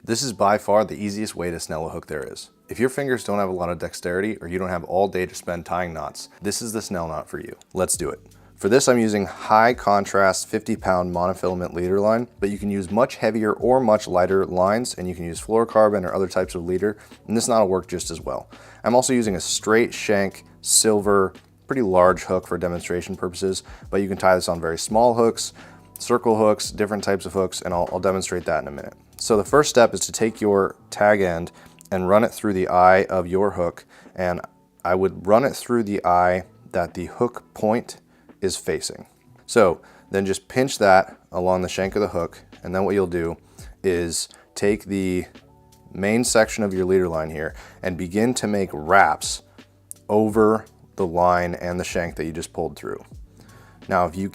This is by far the easiest way to snell a hook there is. If your fingers don't have a lot of dexterity or you don't have all day to spend tying knots, this is the snell knot for you. Let's do it. For this, I'm using high contrast 50-pound monofilament leader line, but you can use much heavier or much lighter lines, and you can use fluorocarbon or other types of leader, and this knot will work just as well. I'm also using a straight shank, silver, pretty large hook for demonstration purposes, but you can tie this on very small hooks, circle hooks, different types of hooks, and I'll demonstrate that in a minute. So the first step is to take your tag end and run it through the eye of your hook, and I would run it through the eye that the hook point is facing. So then just pinch that along the shank of the hook, and then what you'll do is take the main section of your leader line here and begin to make wraps over the line and the shank that you just pulled through. Now if you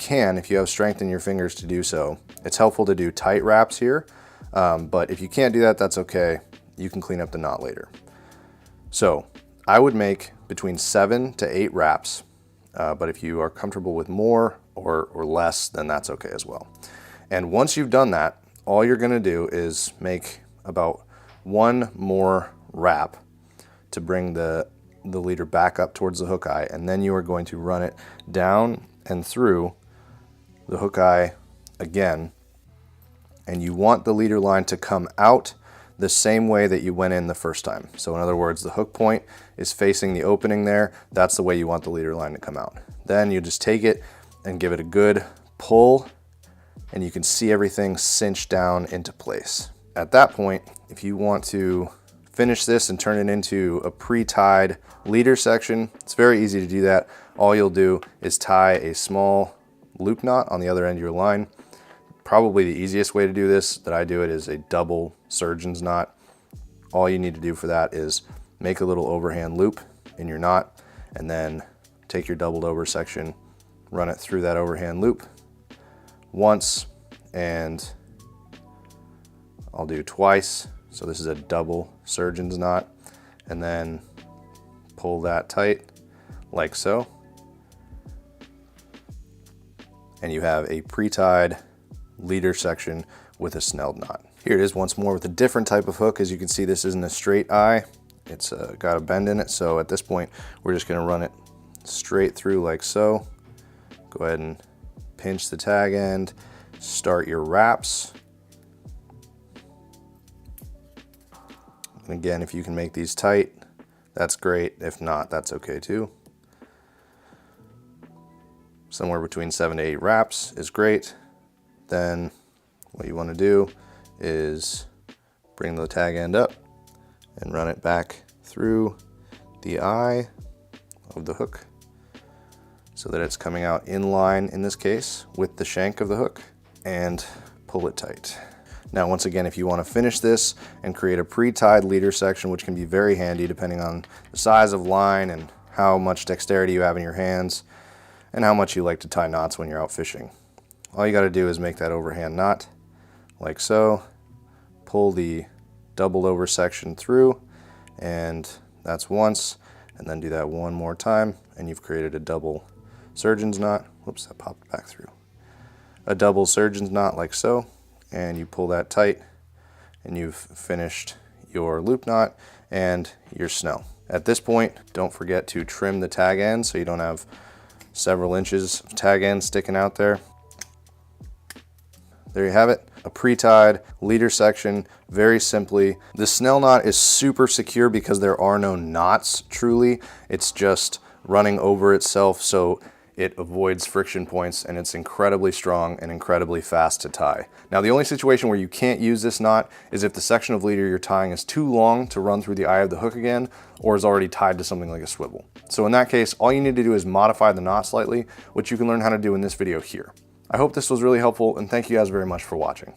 have strength in your fingers to do so, it's helpful to do tight wraps here, but if you can't do that, that's okay. You can clean up the knot later. So I would make between 7 to 8 wraps. But if you are comfortable with more or less, then that's okay as well. And once you've done that, all you're gonna do is make about one more wrap to bring the leader back up towards the hook eye, and then you are going to run it down and through the hook eye again, and you want the leader line to come out the same way that you went in the first time. So in other words, the hook point is facing the opening there. That's the way you want the leader line to come out. Then you just take it and give it a good pull, and you can see everything cinch down into place. At that point, if you want to finish this and turn it into a pre-tied leader section, it's very easy to do that. All you'll do is tie a small loop knot on the other end of your line. Probably the easiest way to do this, that I do it, is a double surgeon's knot. All you need to do for that is make a little overhand loop in your knot, and then take your doubled over section, run it through that overhand loop once, and I'll do twice. So this is a double surgeon's knot, and then pull that tight like so. And you have a pre-tied leader section with a snelled knot. Here it is once more with a different type of hook. As you can see, this isn't a straight eye. It's got a bend in it. So at this point, we're just gonna run it straight through like so. Go ahead and pinch the tag end, start your wraps. And again, if you can make these tight, that's great. If not, that's okay too. Somewhere between 7 to 8 wraps is great. Then what you want to do is bring the tag end up and run it back through the eye of the hook so that it's coming out in line, in this case, with the shank of the hook, and pull it tight. Now, once again, if you want to finish this and create a pre-tied leader section, which can be very handy depending on the size of line and how much dexterity you have in your hands and how much you like to tie knots when you're out fishing. All you got to do is make that overhand knot like so, pull the doubled over section through, and that's once, and then do that one more time, and you've created a double surgeon's knot. Whoops, that popped back through. A double surgeon's knot like so, and you pull that tight, and you've finished your loop knot and your snell. At this point, don't forget to trim the tag end so you don't have several inches of tag end sticking out there. There you have it, a pre-tied leader section, very simply. The snell knot is super secure because there are no knots truly. It's just running over itself, so it avoids friction points, and it's incredibly strong and incredibly fast to tie. Now, the only situation where you can't use this knot is if the section of leader you're tying is too long to run through the eye of the hook again, or is already tied to something like a swivel. So in that case, all you need to do is modify the knot slightly, which you can learn how to do in this video here. I hope this was really helpful, and thank you guys very much for watching.